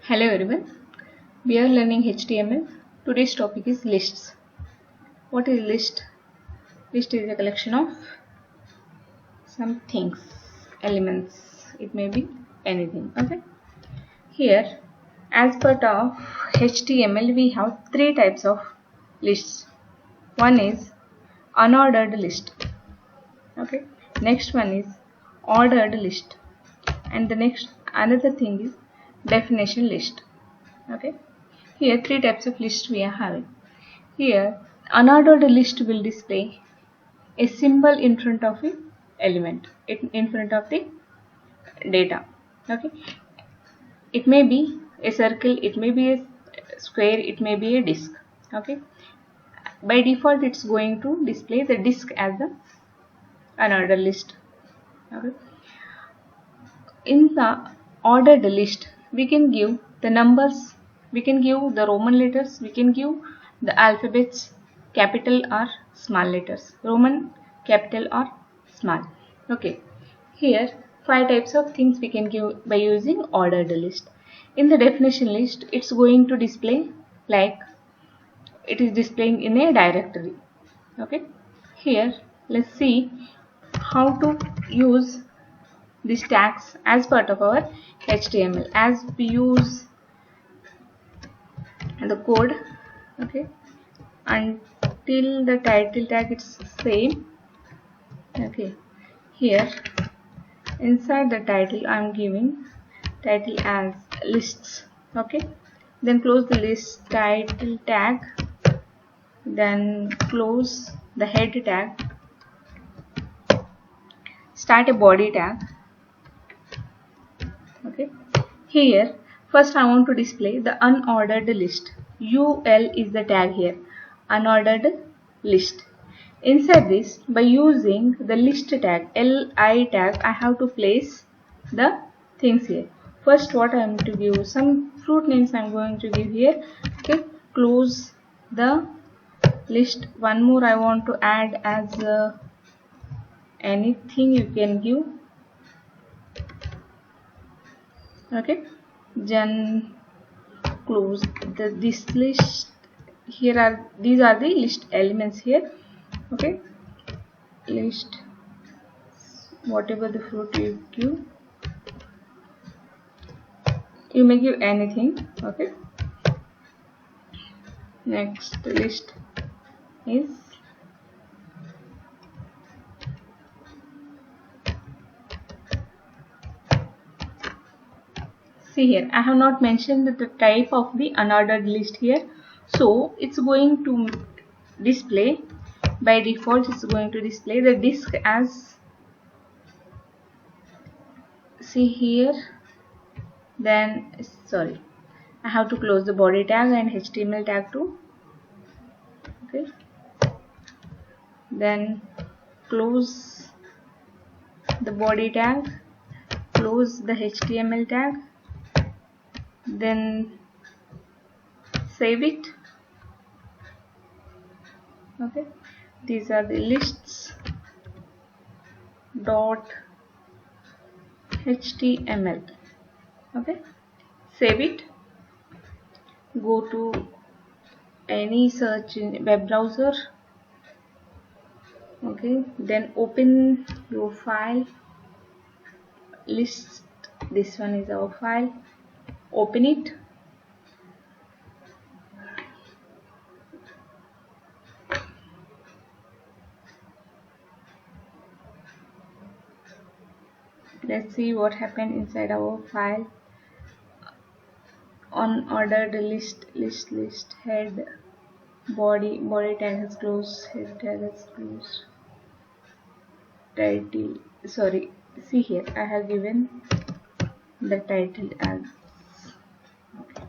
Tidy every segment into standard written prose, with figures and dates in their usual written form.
Hello everyone, we are learning HTML. Today's topic is lists. What is list? List is a collection of some things, elements. It may be anything. Okay. Here, as part of HTML, we have three types of lists. One is unordered list. Okay. Next one is ordered list, and the next another thing is definition list. Okay. Here three types of lists we are having. Here unordered list will display a symbol in front of the element, in front of the data. Okay. It may be a circle, it may be a square, it may be a disk. Okay. By default it's going to display the disk as the unordered list. Okay. In the ordered list we can give the numbers, we can give the Roman letters, we can give the alphabets, capital or small letters, Roman, capital or small. Okay, here five types of things we can give by using ordered list. In the definition list it's going to display like it is displaying in a directory. Okay, here let's see how to use these tags as part of our HTML. As we use the code, okay, until the title tag it's same. Okay, here inside the title I'm giving title as lists. Okay, then close the list title tag, then close the head tag, start a body tag. Okay, here first I want to display the unordered list. UL is the tag here, unordered list. Inside this, by using the list tag, LI tag, I have to place the things here. First what I am to give, some fruit names I am going to give here. Okay, close the list. One more I want to add as anything you can give. Okay, then close this list. Here are these are the list elements here. Okay, list whatever the fruit you give, you may give anything. Okay, next list is see here I have not mentioned the type of the unordered list here, so it's going to display by default, it's going to display the disk as, see here, then sorry, I have to close the body tag and HTML tag too. Okay, then close the body tag, close the HTML tag, then save it. Okay, these are the lists dot HTML. Okay, save it, go to any search in web browser. Okay, then open your file, list, this one is our file, open it. Let's see what happened inside our file. Unordered list, head, body tag has closed, head tag has closed, title, sorry, see here I have given the title as, okay,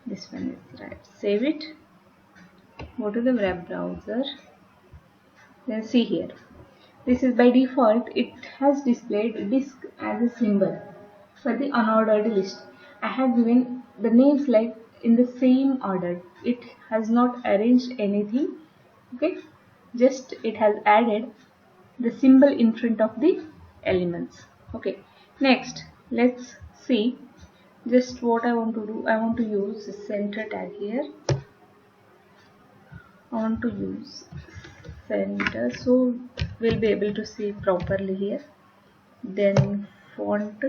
this one is right. Save it, go to the web browser, then see here, this is by default it has displayed disk as a symbol for the unordered list. I have given the names like in the same order, it has not arranged anything. Okay, just it has added the symbol in front of the elements. Okay, next let's see Just what I want to do, I want to use the center tag here. I want to use center, so we'll be able to see properly here. Then font,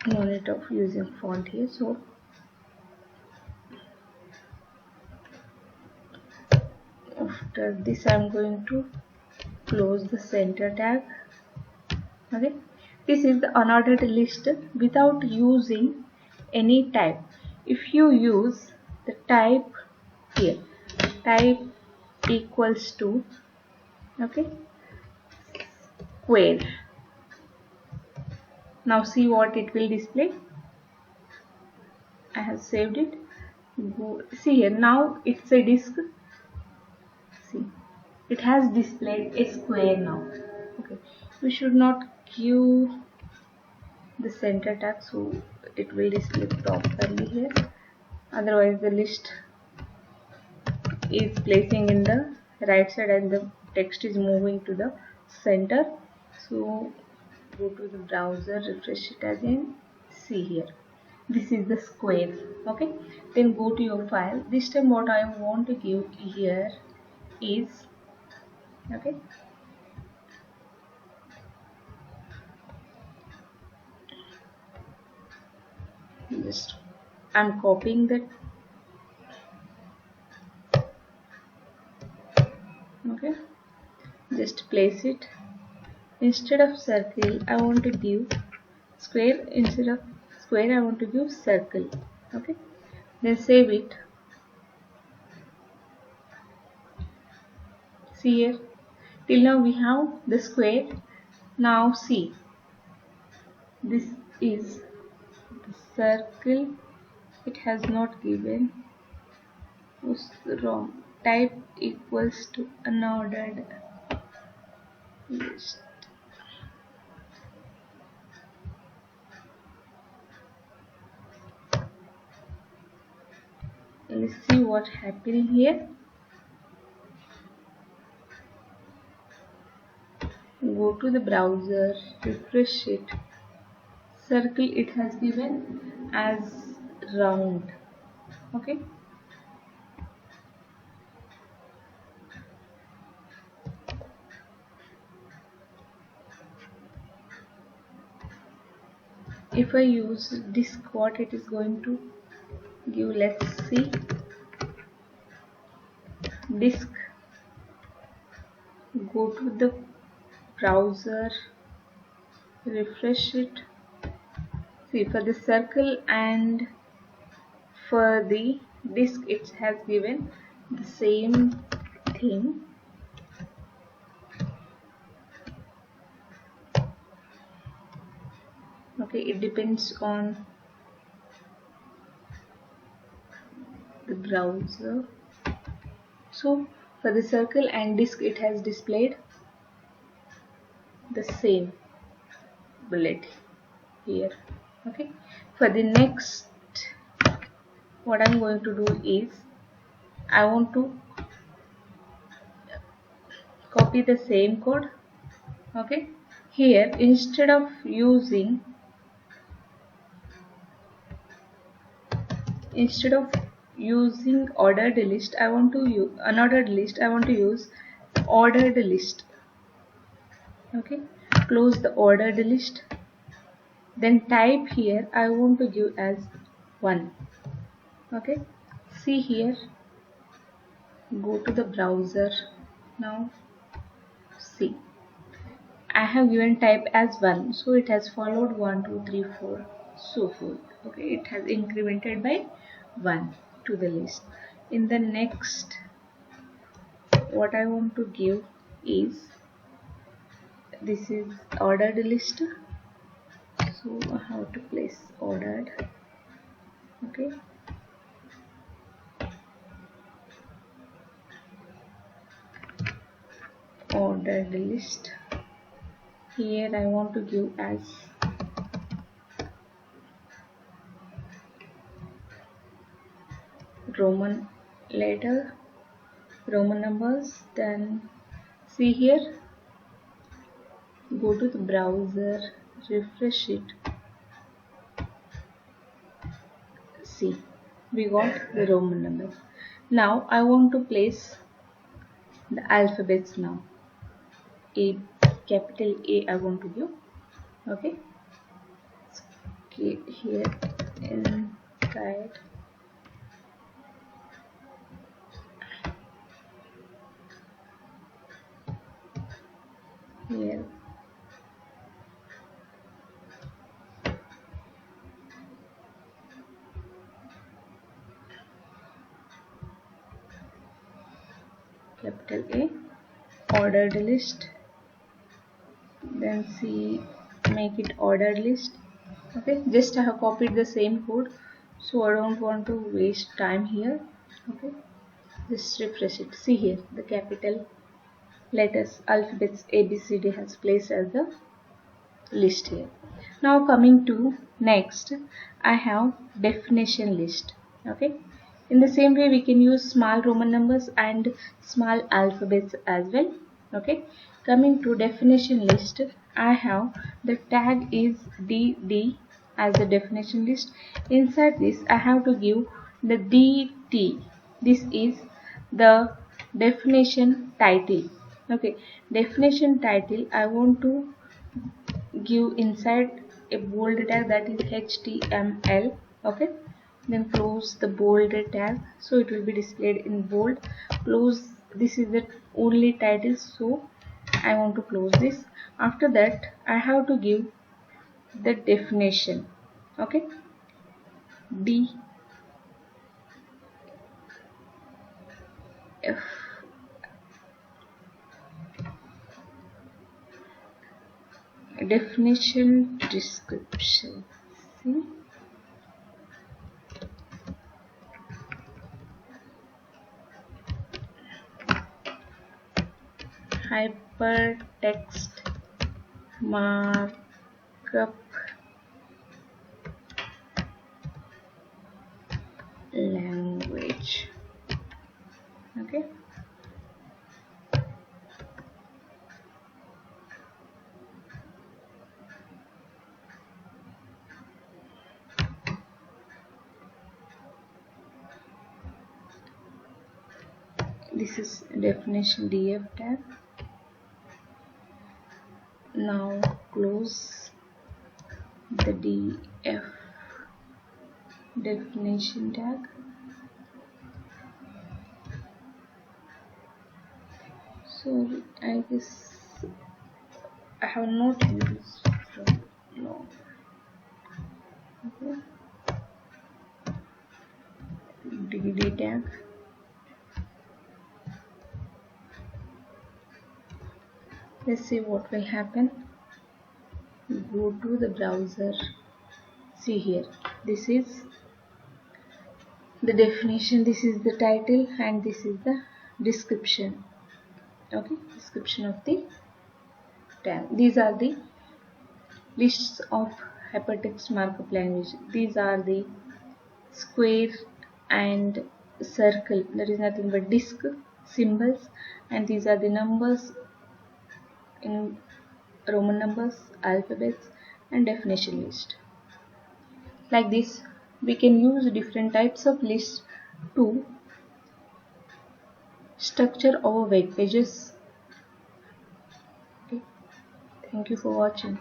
no need of using font here. So after this I'm going to close the center tag. Okay, this is the unordered list without using any type. If you use the type here, type equals to, okay, square. Now see what it will display. I have saved it. See here, now it's a disk. See, it has displayed a square now. Okay, we should not give the center tag so it will display properly here. Otherwise the list is placing in the right side and the text is moving to the center. So go to the browser, refresh it again. See here, this is the square. Okay, then go to your file. This time what I want to give here is, okay, just I'm copying that. Okay, just place it. Instead of circle I want to give square, instead of square I want to give circle. Okay, then save it. See here, till now we have the square. Now see, this is the circle. It has not given, was wrong. Type equals to unordered list. Let's see what happening here. Go to the browser, refresh it. Circle it has given as round. Okay, if I use disk, what it is going to give, let's see. Disk, go to the browser, refresh it. See, for the circle and for the disk it has given the same thing. Okay, it depends on the browser. So for the circle and disk it has displayed the same bullet here. Okay, for the next, what I'm going to do is I want to copy the same code. Okay, here instead of using ordered list, I want to use unordered list. I want to use ordered list. Okay, close the ordered list. Then type here I want to give as 1. Okay, see here, go to the browser. Now see, I have given type as 1, so it has followed 1 2 3 4 so forth. Okay, it has incremented by 1 to the list. In the next, what I want to give is, this is ordered list, so I have to place ordered. Okay, ordered list. Here I want to give as Roman letter, Roman numbers. Then see here, go to the browser, refresh it. See, we got the Roman numbers. Now I want to place the alphabets now. A, capital A I want to give. Okay. Okay, here inside here capital A, ordered list, then C, make it ordered list. Okay, just I have copied the same code, so I don't want to waste time here. Okay, just refresh it. See here, the capital letters, alphabets A, B, C, D has placed as the list here. Now coming to next, I have definition list. Okay, in the same way we can use small Roman numbers and small alphabets as well. Okay, coming to definition list, I have the tag is DD as the definition list. Inside this I have to give the DT. This is the definition title. Okay, definition title I want to give inside a bold tag, that is HTML. Okay, then close the bold tag so it will be displayed in bold. Close, this is the only title, so I want to close this. After that I have to give the definition. Okay, D F definition description. See, hypertext markup language. Okay, this is definition df tag. Now close the df definition tag. Sorry, I guess I have not used from no. Okay, dd tag. Let's see what will happen. Go to the browser. See here, this is the definition, this is the title, and this is the description. Okay, description of the tag. These are the lists of hypertext markup language. These are the square and circle, that is nothing but disk symbols, and these are the numbers in Roman numbers, alphabets, and definition list. Like this, we can use different types of lists to structure our web pages. Okay. Thank you for watching.